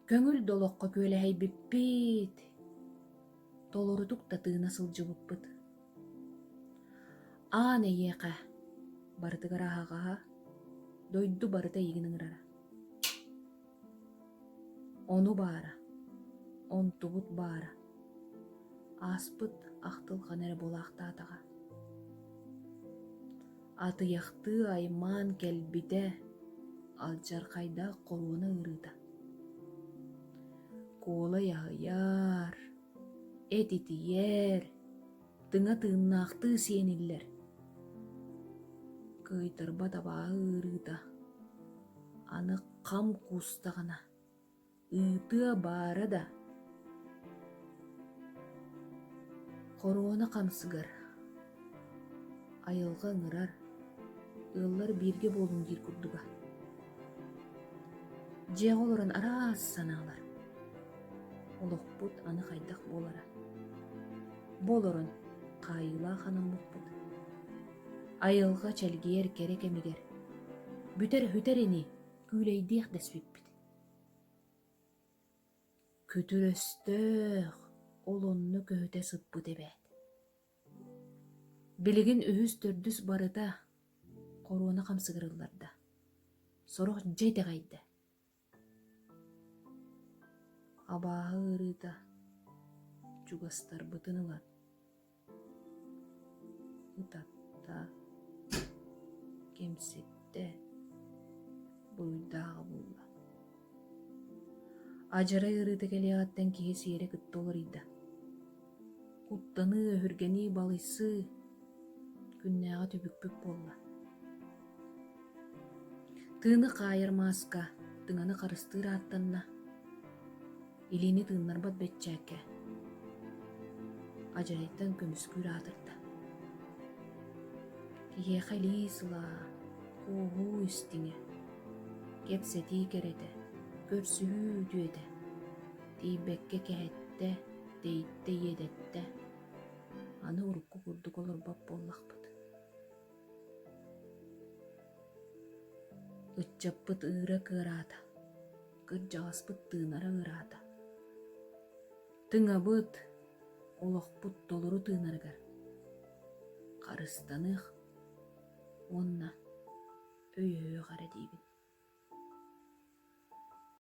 Көңүл долокко күөлэһэй биппит. Толорутук да тыына сылжыбыппыт. Аан эйэхэ барытыгар аһаҕаһа, дойду барыта игиниҥырара. Ону баара, онтубут баара. Ааспыт ахтылхан эрэ болаахтаатаҕа. Атыйахтыы аймаан кэлбитэ алдьархайдаах коруона ырыыта. Куола яһыяар, эт итийэр, тыҥа тыыннаахтыы сиэниллэр. Кыайтарба табааһы ырыыта. Аны хам куустаҕына, ыытыа баара да. Коруона хамсыгар, айылга ыҥырар, ыаллар биирге буолуҥ диир курдуга. Дьиэҕэ олорон араас санаалар. Олохпут аны хайдах буолара. Болорон хаайыылаа ханаммыкпыт. Айылга чэлгиэр керек эмигэр. Бүтэр хүтэрини күлэйдиэх дэспиппит. Күтүрөстөөх олонну көһүтэ сыппыт эбээт. Билигин үһүс төрдүс барыта коруона хамсыгырылларда. Сорох дьайдаҕайда. Абааһы ырыыта чугастарбытын ылан. Ытатта, кемсетте, буруйдааҕа булла. Ажарай ырыыта кэлиэҕаттан киһи сиэрэ кытта олорийда. Куттаны өһүргэни балыйсы күннээҕэ түбүкпүк буолла. Тыыны хаайармааска тыҥаны харыстыыр ааттанна, илини тыыннарбат бэччээкке. Ажарайттан көмүскүүр аатырда. Киһиэхэ лии сылаа, куоһуу истиҥэ, кепсетии керете, көрсүһүү түөтэ, тиийбэкке кэһэтте, тэйитте иэдэтте, аны урукку курдук олорбап буоллахпыт. Ыччаппыт ыыра кыараата, кырдьаҕаспыт тыынара ыараата. Тыҥабыт олохпут толору тыынарыгар. Харыстаныах уонна өйөһүөх эрэ диибин.